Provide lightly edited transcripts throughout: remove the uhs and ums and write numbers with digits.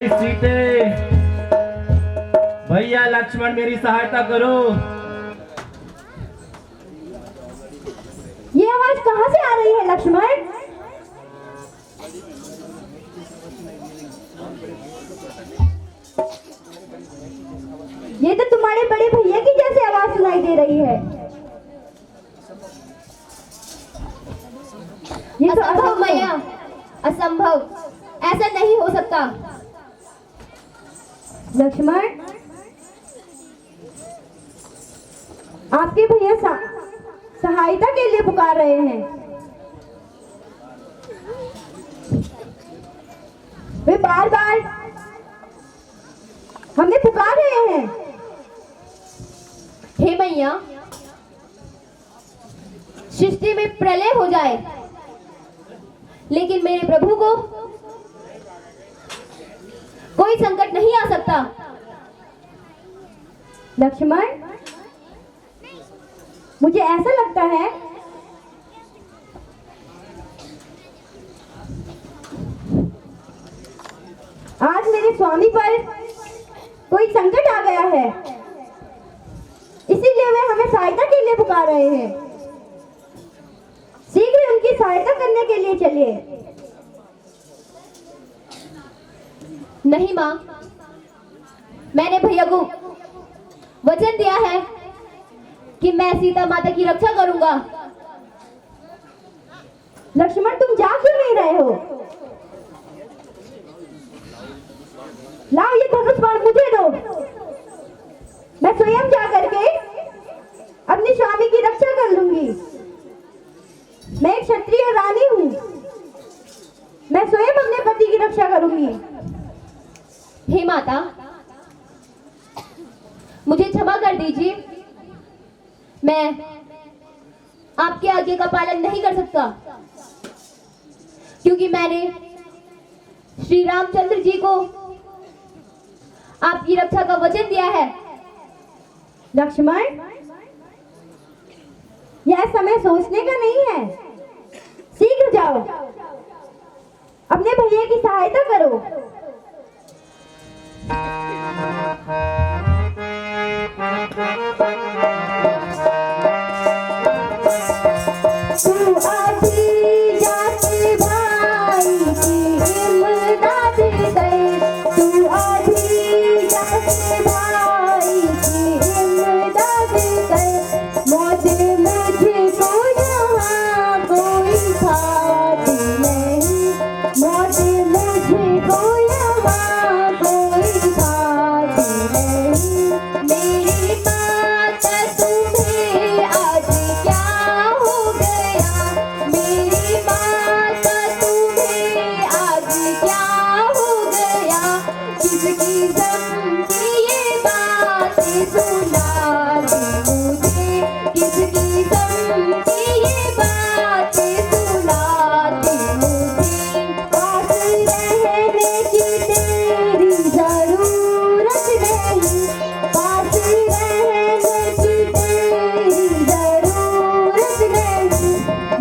सीते भैया लक्ष्मण मेरी सहायता करो। ये आवाज कहाँ से आ रही है लक्ष्मण? ये तो तुम्हारे बड़े भैया की जैसे आवाज सुनाई दे रही है। ये तो असंभव मैया, असंभव, ऐसा नहीं हो सकता। लक्ष्मण, आपके भैया सहायता के लिए पुकार रहे हैं। वे बार बार हमें पुकार रहे हैं। हे मैया, सृष्टि में प्रलय हो जाए लेकिन मेरे प्रभु को कोई संकट नहीं आ सकता। लक्ष्मण, मुझे ऐसा लगता है आज मेरे स्वामी पर कोई संकट आ गया है, इसीलिए वे हमें सहायता के लिए पुकार रहे हैं। शीघ्र उनकी सहायता करने के लिए चलिए। नहीं माँ, मैंने भैया को वचन दिया है कि मैं सीता माता की रक्षा करूंगा। लक्ष्मण, तुम जा क्यों नहीं रहे हो? लाओ ये धनुष बाण मुझे दो, मैं स्वयं जा करके अपने स्वामी की रक्षा कर लूंगी। मैं एक क्षत्रिय रानी हूँ, मैं स्वयं अपने पति की रक्षा करूंगी। हे माता, मुझे क्षमा कर दीजिए, मैं आपके आज्ञा का पालन नहीं कर सकता क्योंकि मैंने श्री रामचंद्र जी को आपकी रक्षा का वचन दिया है। लक्ष्मण, यह समय सोचने का नहीं है, शीघ्र जाओ, अपने भैया की सहायता करो। तू आधी जाति भाई की इमदाद कर, तू आधी जाति भाई की इमदाद कर। मौत मुझको यहाँ कोई खाती नहीं, मौत मुझको यहाँ कोई खाती नहीं। मेरी माता तुम्हें आज क्या हो गया, मेरी माता तुम्हें आज क्या हो गया। किसकी धमकी ये बातें सुनाती मुझे, किसकी धमकी ये बातें सुनाती मुझे। पास रहने की तेरी जरूरत नहीं, पास रहने की तेरी जरूरत नहीं।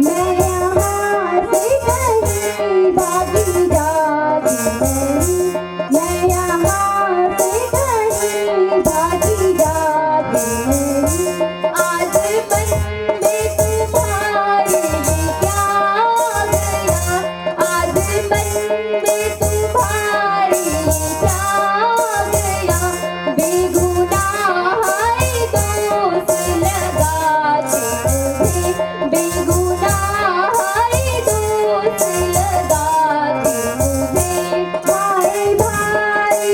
मैं यहाँ से कहीं भागी जाती नहीं, मैं यहाँ से कहीं भागी जाती नहीं। आज मन में तुम्हारे क्या आ गया, आज मन में तुम्हारे क्या आ गया। बेगुनाह दोष लगाते मुझे, बेगुनाह दोष लगाते मुझे। भाई भाई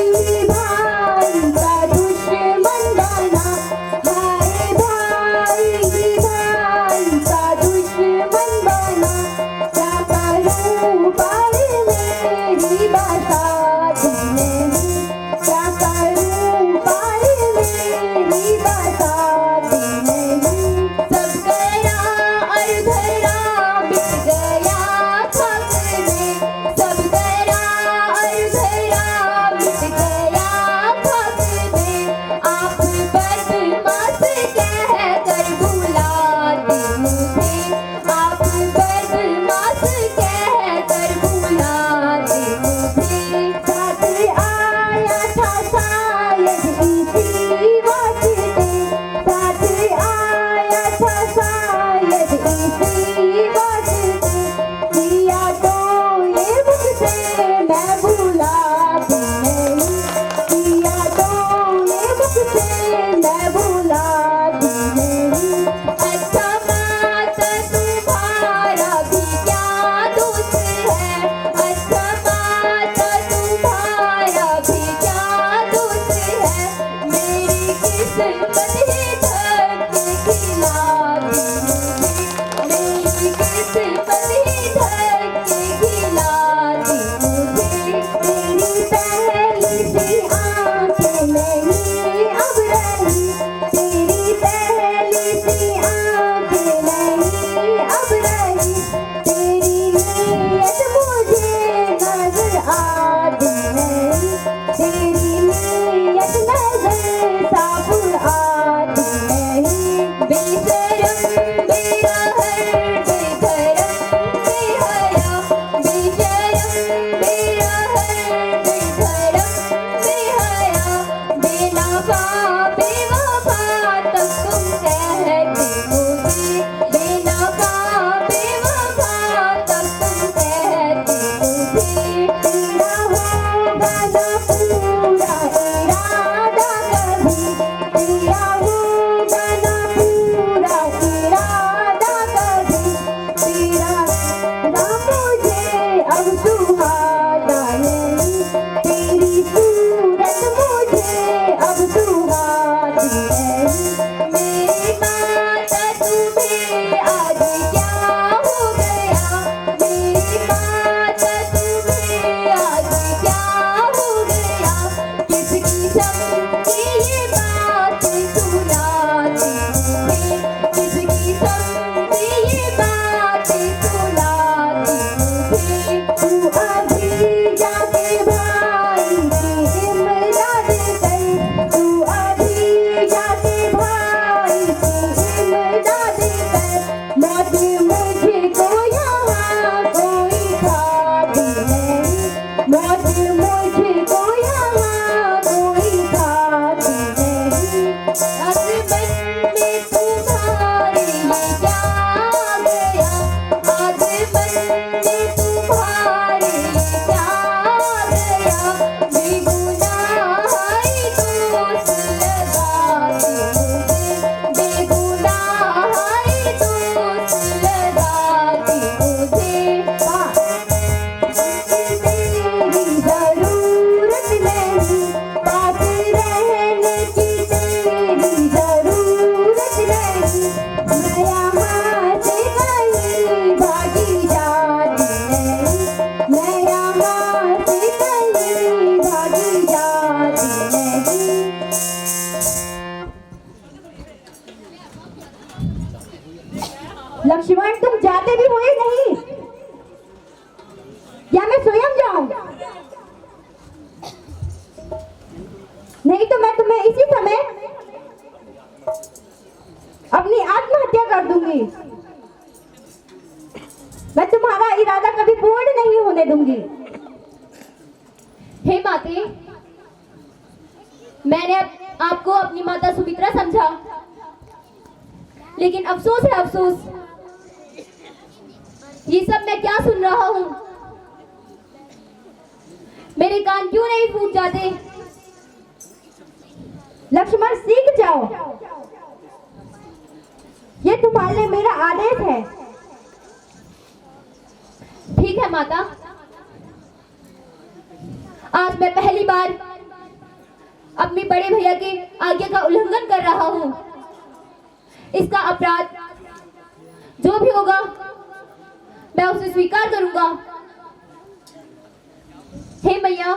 भाई का दुश्मन बना, भाई भाई भाई का दुश्मन बना। क्या करूं पर मेरी बसाती नहीं, तेरी नीयत नजर साफ आती नहीं। बेशरम बेरहर बेधर्म बेहया, बेशरम बेरहर बेधर्म बेहया, बेनफा बेवफा तब तुम कहती मुझे, बेनफा बेवफा तब तुम कहती मुझे। तेरा होगा न पूरा इरादा कभी, तेरा होगा न पूरा इरादा कभी, तेरा ना मुझे अब सुहाता नहीं, तेरी सूरत मुझे अब सुहाती नहीं। मेरी माता तुम्हें आज क्या हो गया, मेरी माता तुम्हें आज क्या हो गया, किसकी समझी ये बात सुनाती मुझे, किसकी समझी ये बात सुनाती मुझे। तू अभी जाके भाई की इमदाद कर, तू अभी जाके भाई की इमदाद कर, मौत मुझको यहाँ कोई खाती नहीं, मौत मुझको यहाँ कोई खाती नहीं। आसमान में तुम्हारे ये क्या गया, आसमान में तुम्हारे ये क्या गया, बेगुनाही दोस्त लगाती मुझे, बेगुनाही दोस्त लगाती मुझे। तेरी जरूरत नहीं, पास रहने की तेरी जरूरत नहीं, मैं यहाँ से कहीं भागी जाती नहीं, मैं यहाँ से कहीं भागी जाती नहीं। लक्ष्मण तुम जाते भी हुए नहीं, या मैं स्वयं जाऊं? नहीं तो मैं तुम्हें इसी समय अपनी आत्महत्या कर दूंगी। मैं तुम्हारा इरादा कभी पूर्ण नहीं होने दूंगी। हे माते, मैंने आपको अपनी माता सुमित्रा समझा, लेकिन अफसोस है अफसोस, ये सब मैं क्या सुन रहा हूँ? मेरे कान क्यों नहीं फूट जाते? लक्ष्मण सीख जाओ, ये तुम्हारे लिए मेरा आदेश है। ठीक है माता, आज मैं पहली बार अपने बड़े भैया के आज्ञा का उल्लंघन कर रहा हूँ। इसका अपराध जो भी होगा मैं उसे स्वीकार करूंगा। हे मैया,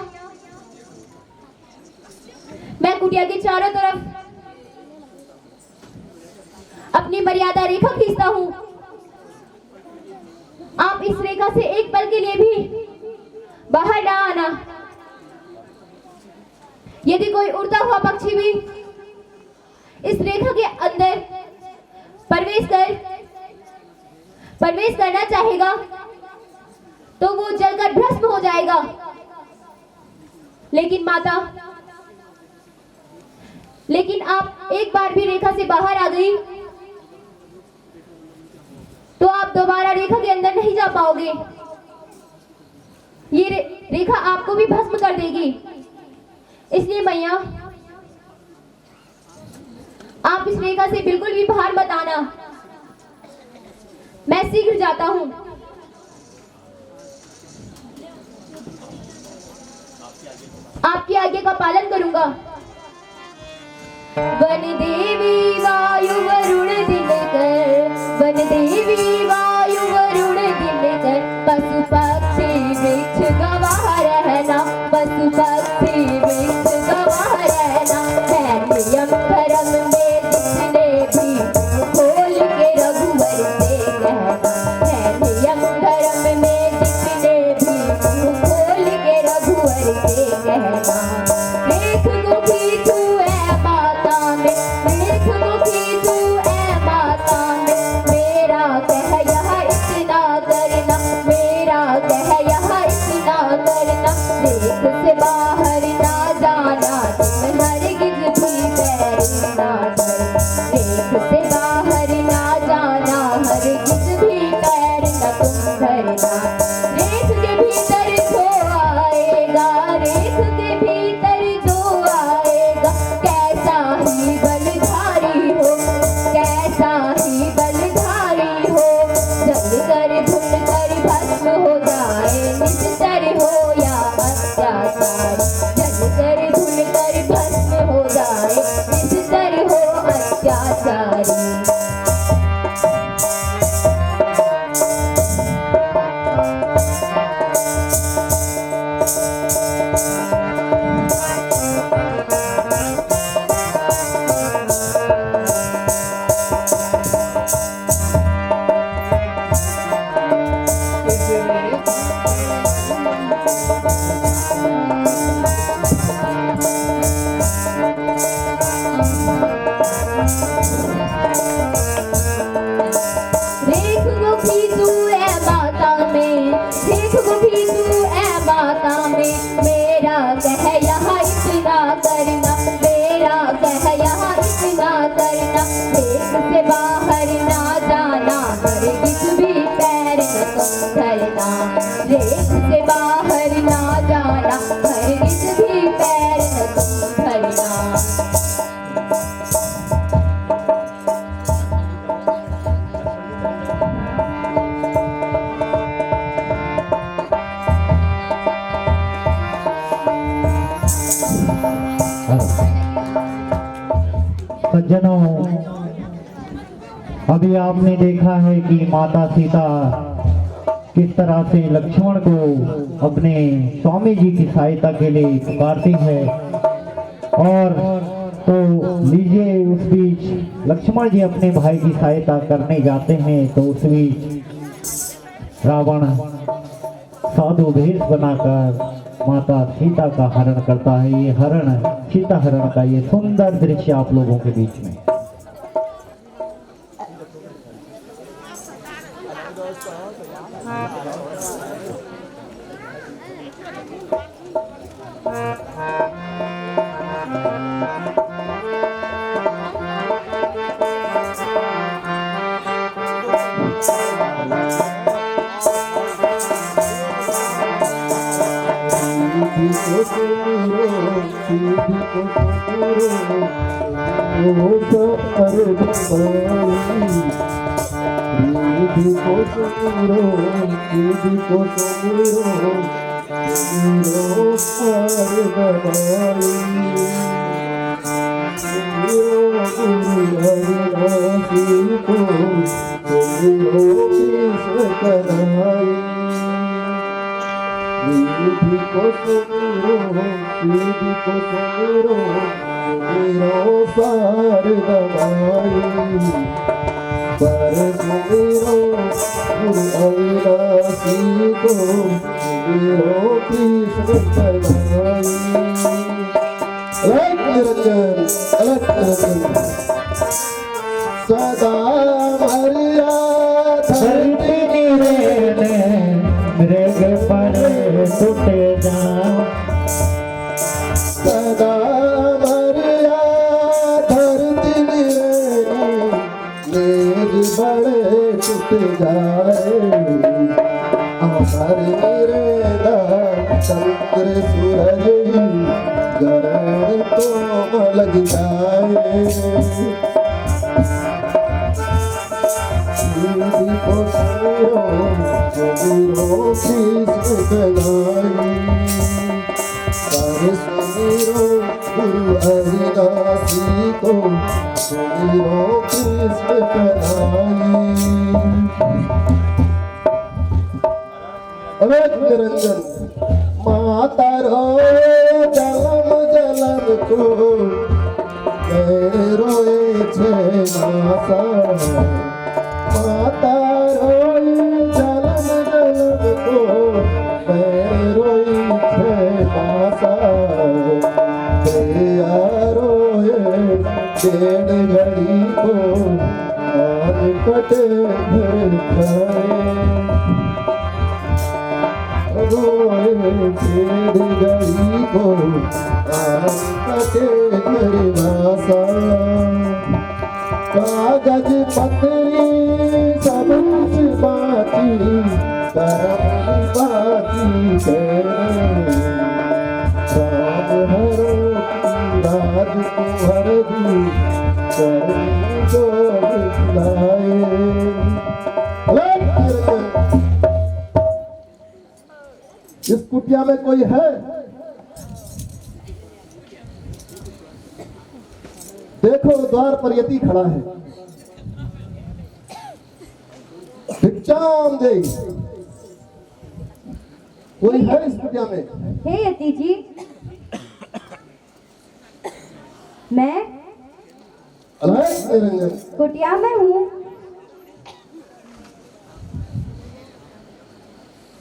मैं कुटिया के चारों तरफ अपनी मर्यादा रेखा खींचता हूँ। आप इस रेखा से एक पल के लिए भी बाहर ना आना। यदि कोई उड़ता हुआ पक्षी भी इस रेखा के अंदर प्रवेश करना चाहेगा तो वो जलकर भस्म हो जाएगा। लेकिन माता, लेकिन आप एक बार भी रेखा से बाहर आ गई तो आप दोबारा रेखा के अंदर नहीं जा पाओगे। ये रेखा आपको भी भस्म कर देगी। इसलिए मैया, आप इस रेखा से बिल्कुल भी बाहर मत आना। मैं शीघ्र जाता हूँ। आपकी आज्ञा का पालन करूंगा। वन देवी वायु वरुण दिनकर, वन देवी वायु वरुण दिनकर, पशु पक्षी वृक्ष गवाह रहना, पशु पक्षी वृक्ष गवाह रहना। है नियम धर्म में जिसने भी खोल के रघुवर से कहना, है नियम धर्म में जिसने भी खोल के रघुवर से कहना। भीतर जो आएगा कैसा ही बलधारी हो, कैसा ही बलधारी हो। जल कर भुन कर भस्म हो जाए निस्तर हो या अत्याचारी, जल कर भुन कर भस्म हो जाए निस्तर हो अत्याचारी। देख वो भी तू है माता में, देख वो भी तू है माता में। मेरा कह यहाँ इतना करना, मेरा कह यहाँ इतना करना। देश से बाहर ना जाना, हरगिज़ भी पैर न तुम धरना। देश से बाहर ना जाना, हरगिज़ भी पैर न तुम धरना। सज्जनों, अभी आपने देखा है कि माता सीता किस तरह से लक्ष्मण को अपने स्वामी जी की सहायता के लिए पुकारती है। और तो लीजिए, उस बीच लक्ष्मण जी अपने भाई की सहायता करने जाते हैं तो उस बीच रावण साधु भेष बनाकर माता सीता का हरण करता है। ये हरण, सीता हरण का ये सुंदर दृश्य आप लोगों के बीच में। सदा मरिया धरती मृग पर टूटे जाऊं, सदा मरिया धरती मेघ बड़े टूट जाए। अमर मेरे चंद्र सूरज ग्रहण तो लग जाए। को सुनो सुनो शीश गलाई, सुनो गुरु हरिदासी को सुनो कृष्ण कलाई। अवैध निरंजन माता रो जलम जलम को रोए छे माता। माता रोई जलम जलम को रोई छे माता। रोए डेढ़ घड़ी को आन कटे फिर खाए। रोए डेढ़ घड़ी को आन कटे फिर भाषा। कागज पत्री सब कुछ बाती करम बाती है। शाम हर दी करने जो दिखलाए। इस कुटिया में कोई है? देखो द्वार पर यति खड़ा है, भिक्षाम दे। कोई है इस कुटिया में? हे यति जी, मैं अलग निरंजन। कुटिया में हूँ।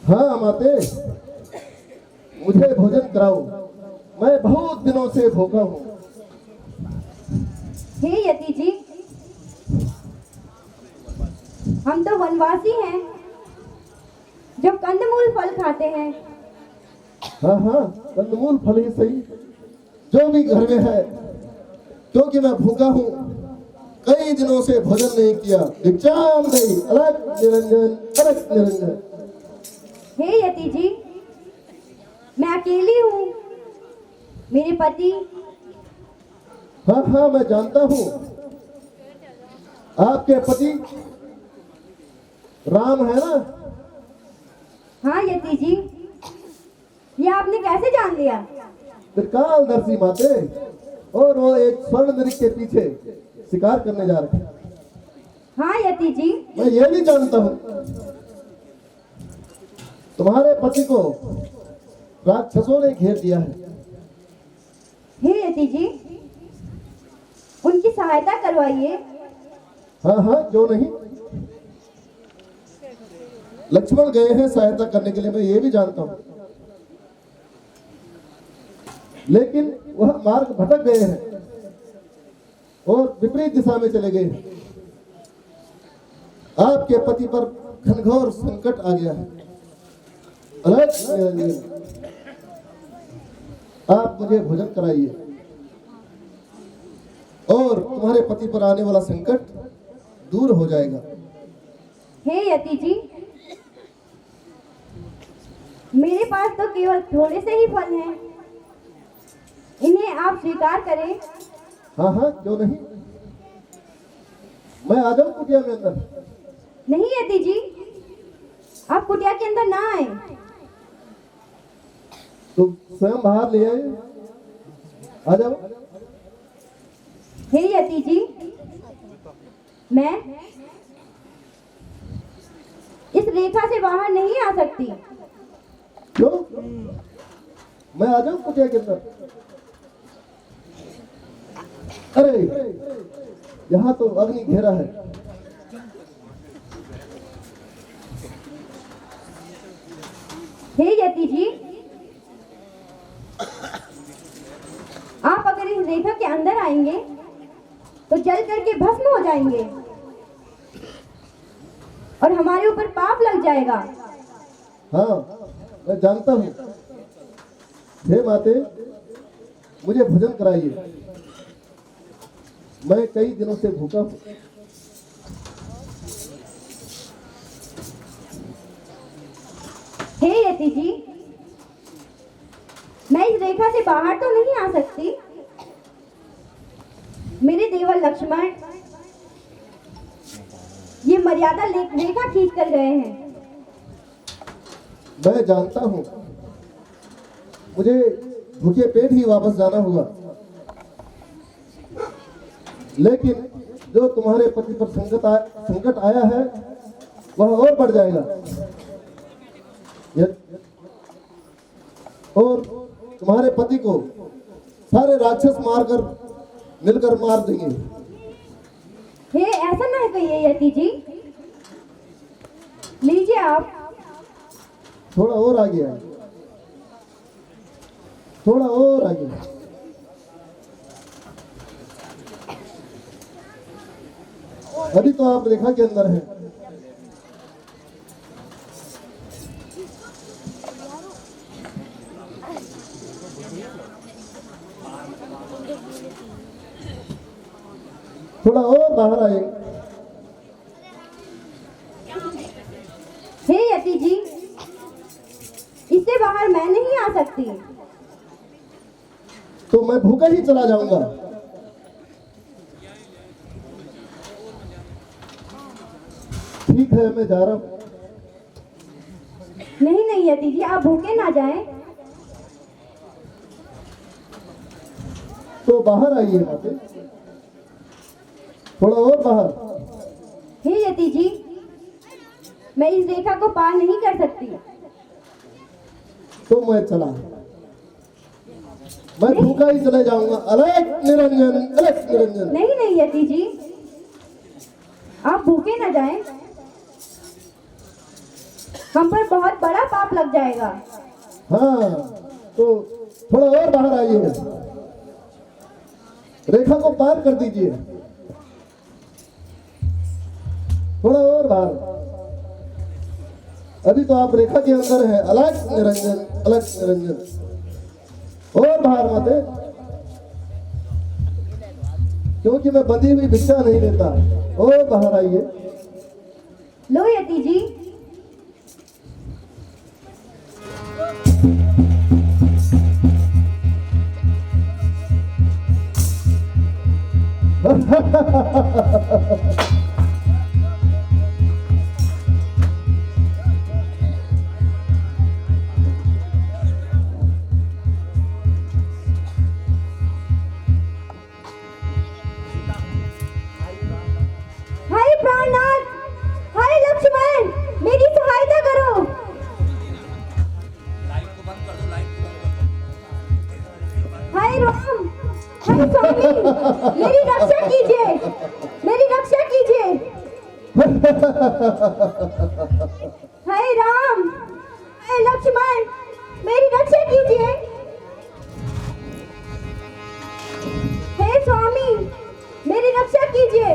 हाँ माते, मुझे भोजन कराओ, मैं बहुत दिनों से भूखा हूँ। हे यति जी, हम तो वनवासी हैं जो कंदमूल फल खाते हैं। हाँ हाँ, कंदमूल फल ही सही, जो भी घर में है, क्योंकि मैं भूखा हूँ, कई दिनों से भोजन नहीं किया। भिक्षाम देहि। अलग निरंजन, अलग निरंजन। हे यति जी, मैं अकेली हूँ। मेरे पति हाँ हाँ, मैं जानता हूँ, आपके पति राम है ना? हाँ यति जी, ये आपने कैसे जान लिया? त्रिकालदर्शी माते, और वो एक स्वर्ण नृग के पीछे शिकार करने जा रहे हैं। हाँ यति जी, मैं ये भी जानता हूँ, तुम्हारे पति को राक्षसों ने घेर दिया है। हे यति जी, उनकी सहायता करवाइए। हाँ हाँ, क्यों नहीं। लक्ष्मण गए हैं सहायता करने के लिए, मैं ये भी जानता हूँ, लेकिन वह मार्ग भटक गए हैं और विपरीत दिशा में चले गए हैं। आपके पति पर घनघोर संकट आ गया है। अलग निरंजन, आप मुझे भोजन कराइए और तुम्हारे पति पर आने वाला संकट दूर हो जाएगा। हे यति जी, मेरे पास तो केवल थोड़े से ही फल हैं, इन्हें आप स्वीकार करें। हाँ हाँ, क्यों नहीं। मैं आ जाऊं कुटिया में अंदर? नहीं यति जी, आप कुटिया के अंदर ना आए। तो स्वयं बाहर ले आए, आ जाओ। हे यति जी, मैं इस रेखा से बाहर नहीं आ सकती। क्यों? मैं आ जाऊं कुटिया के अंदर? अरे यहाँ तो अग्नि घेरा है। हे यति जी, आप अगर इस रेखा के अंदर आएंगे तो जल करके भस्म हो जाएंगे और हमारे ऊपर पाप लग जाएगा। हाँ, मैं जानता हूँ। हे माते, मुझे भोजन कराइए, मैं कई दिनों से भूखा हूँ। हे यति जी, मैं इस रेखा से बाहर तो नहीं आ सकती। मेरे देवर लक्ष्मण ये मर्यादा रेखा खींच कर गए हैं। मैं जानता हूँ, मुझे भूखे पेट ही वापस जाना होगा, लेकिन जो तुम्हारे पति पर संकट आया है वह और बढ़ जाएगा और तुम्हारे पति को सारे राक्षस मिलकर मार देंगे। हे ऐसा ना कहिए यति जी, लीजिए आप। थोड़ा और आगे आए, थोड़ा और आगे। अभी तो आप रेखा के अंदर हैं। थोड़ा और बाहर आए। हे यति जी, इससे बाहर मैं नहीं आ सकती। तो मैं भूखा ही चला जाऊंगा। ठीक है, मैं जा रहा हूँ। नहीं नहीं यति जी, आप भूखे ना जाएं। तो बाहर आइए माते, थोड़ा और बाहर। हे यति जी, मैं इस रेखा को पार नहीं कर सकती। तो मैं चला, मैं भूखा ही चले जाऊंगा। अलग निरंजन, अलग निरंजन। नहीं नहीं यति जी, आप भूखे ना जाएं, हम पर बहुत बड़ा पाप लग जाएगा। हाँ, तो थोड़ा और बाहर आइए, रेखा को पार कर दीजिए, थोड़ा और बाहर। अभी तो आप रेखा के अंदर हैं। अलग निरंजन, अलग निरंजन। और बाहर मत है, क्योंकि मैं बंधी हुई भिक्षा नहीं देता। और बाहर आइए। लो यति जी, हाय प्राणनाथ, हाय लक्ष्मण, मेरी सहायता करो। हाय राम, हाय स्वामी, मेरी रक्षा कीजिए, मेरी रक्षा कीजिए। हाय राम, हाय लक्ष्मण, मेरी रक्षा कीजिए। हे स्वामी, मेरी रक्षा कीजिए।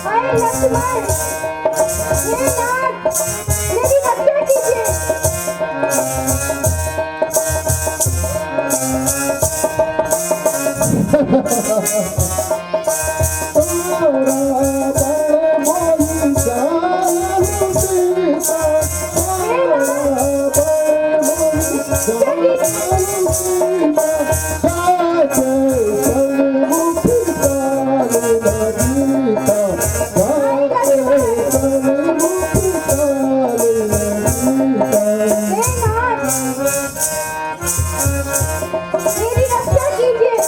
हाय लक्ष्मण, हे नाथ, मेरी रक्षा कीजिए। हे नाथ, मेरी रक्षा कीजिए।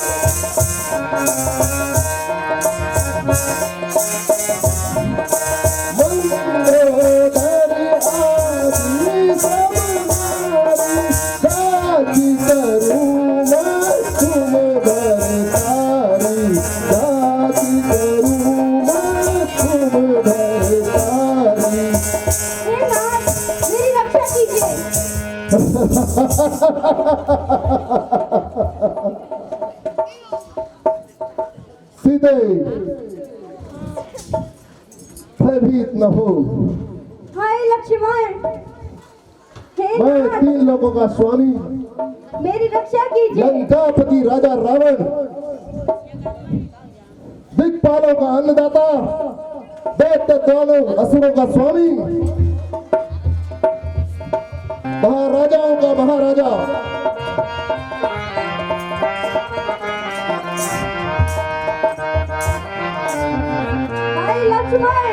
हे नाथ, मेरी रक्षा कीजिए। सीधे भयभीत न हो, हाय लक्ष्मण, हे मैं नाथ, 3 लोगों का स्वामी, मेरी रक्षा कीजिए। लंकापति राजा रावण, दिक्पालों का अन्नदाता, दैत्यों असुरों का स्वामी, महाराजाओं का महाराजा, हाय लक्ष्मण,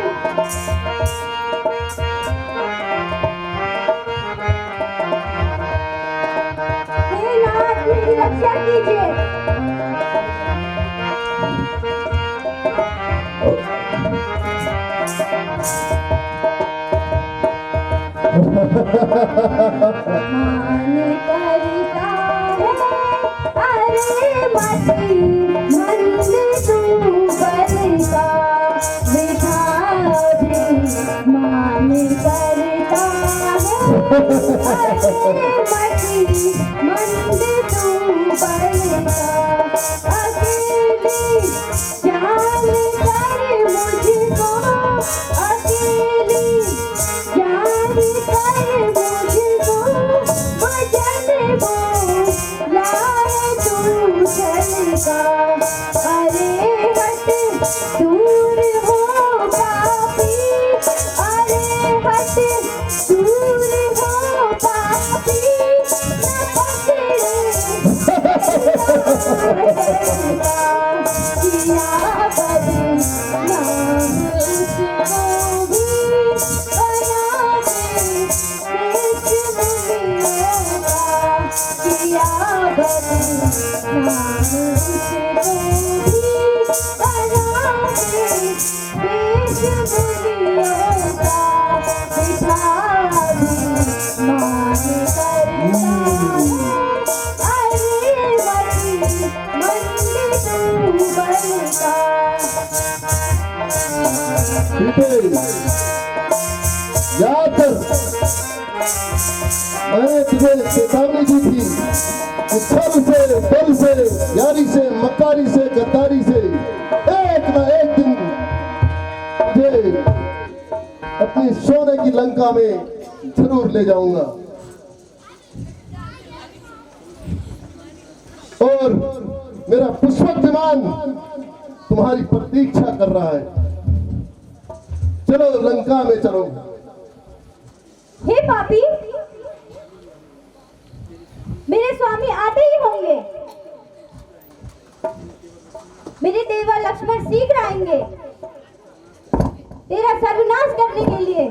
हे नाथ, मेरी रक्षा कीजिए। मान करता है, अरे मती मंद तू बलता, बिठा दे। मान करता है, मंद तू बलका अकेली जान कर मुझको अकेली जान कर मुझको वचन बोलाए तू चलका अरे हट दूर हो पापी अरे हट दूर हो पापी न पकड़े किया बदनाम उसको भी बना दे देश दुनिया का किया बदनाम उसको भी बना दे देश दुनिया का बिठा भी मान करता अरे मती मंद तू बलका बेटे याद कर मैंने तुझे चेतावनी दी थी कि छल से बल से यारी से मक्कारी से गद्दारी से एक न एक दिन तुझे अपनी सोने की लंका में जरूर ले जाऊंगा और मेरा पुष्पक विमान तुम्हारी प्रतीक्षा कर रहा है। चलो लंका में चलो। हे पापी मेरे स्वामी आते ही होंगे मेरे देवा लक्ष्मण शीघ्र आएंगे तेरा सर्वनाश करने के लिए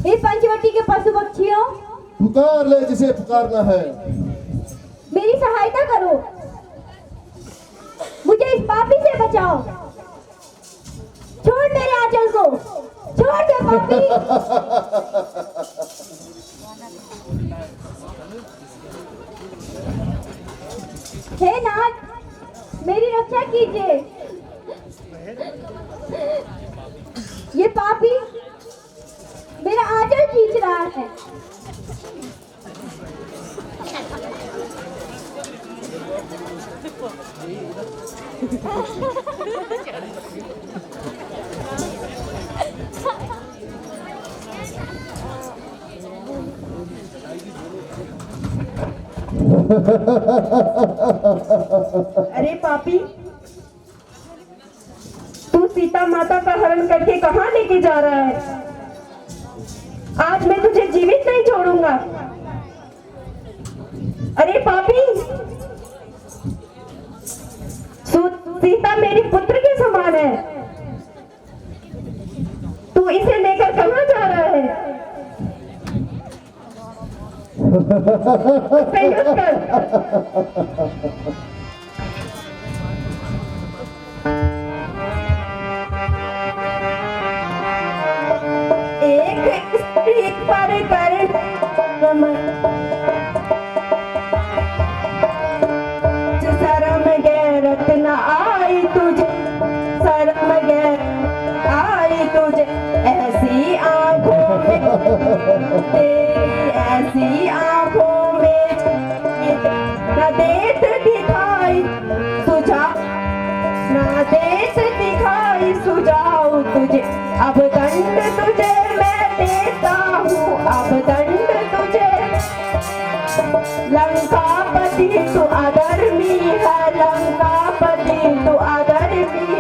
हे पंचवटी के पशु पक्षियों पुकार ले जिसे पुकारना है। मेरी सहायता करो मुझे इस पापी से बचाओ छोड़ मेरे आंचल को छोड़ दे पापी हे नाथ मेरी रक्षा कीजिए ये पापी मेरा आंचल खींच रहा है अरे पापी तू सीता माता का हरण करके कहाँ लेके जा रहा है? आज मैं तुझे जीवित नहीं छोड़ूंगा। अरे पापी सीता मेरी पुत्र के समान है, तू इसे लेकर कहाँ जा रहा है? संयम कर। एक स्त्री पर कर शर्म गैरत न आई तुझे, शर्म गैरत आई तुझे ऐसी आंखों में, तेरी ऐसी आंखों में न देत दिखाई सुझा, न देत दिखाई सुझाऊ तुझे। अब दंड तुझे मैं देता हूँ, अब दंड तुझे। लंकापति तू अधर्मी है, लंकापति तू अधर्मी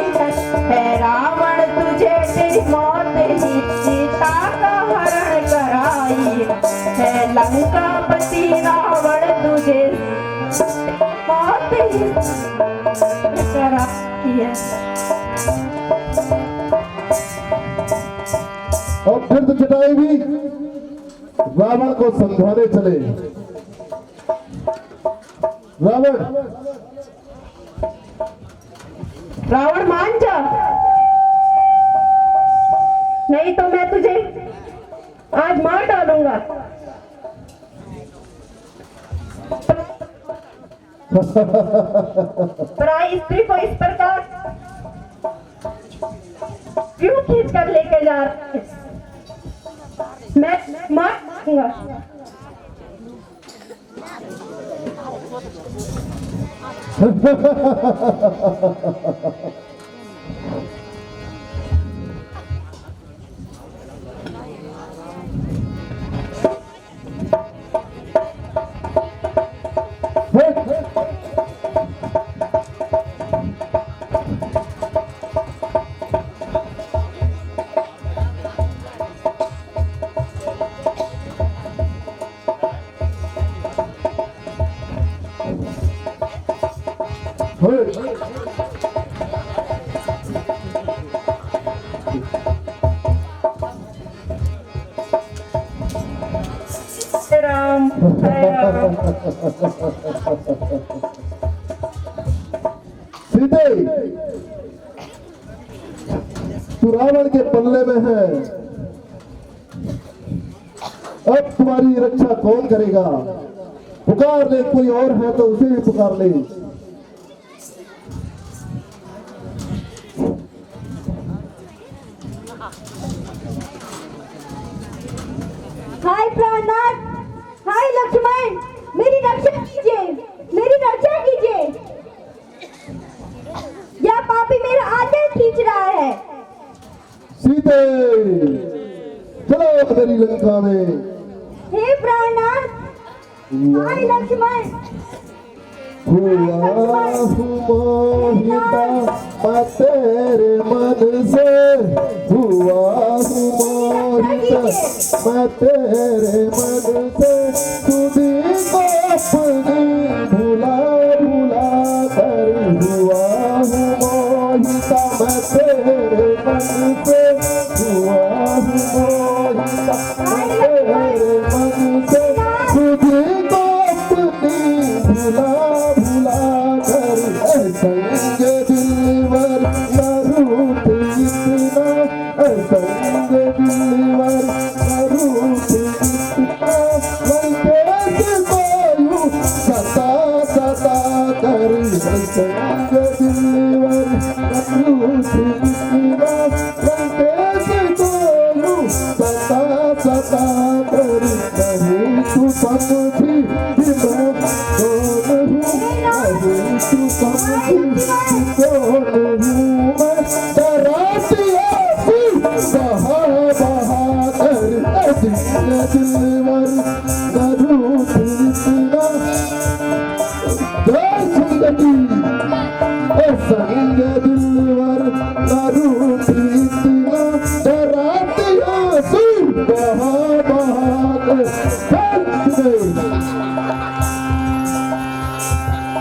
है रावण तुझे तेरी मौत ही सीता का हरण कराई है। लंकापति रावण तुझे मौत ही कराई है। और फिर तो जटायु भी रावण को समझाने चले। रावण मान जा, नहीं तो मैं तुझे आज मार डालूंगा। पराई स्त्री को इस प्रकार क्यों खींच कर लेके जा रहे हैं? मैं मार दूंगा। राम राम। सीते, तू रावण के पल्ले में है। अब तुम्हारी रक्षा कौन करेगा? पुकार ले, कोई और है तो उसे भी पुकार ले। हाय प्राणनाथ, हाय लक्ष्मण, मेरी रक्षा कीजिए, मेरी रक्षा कीजिए। यह पापी मेरा आंचल खींच रहा है। सीते, चलो मेरी लंका में। हे प्राणनाथ, हाय लक्ष्मण। हुआ हूँ मोहिता मैं तेरे मन से, हुआ हूँ मोहिता मैं तेरे मन से, तुझी को अपनी भुला भुला कर, हुआ हूँ मोहिता मैं तेरे मन से, हुआ हूँ मोहिता मैं तेरे मन से, तुझी को अपनी भुला संग दिलवर रूप इतना, संग दिलवर रूप इतना, कैसे बोलूं सता सता कर, संग दिलवर रूप इतना, कैसे बोलूं सता सता कर, नहीं तू समझी मैं कौन हूँ, नहीं तू समझी कौन हूँ मैं, डराती ऐसी बहा बहा कर, दिलवर रूप इतना, जय संगति संग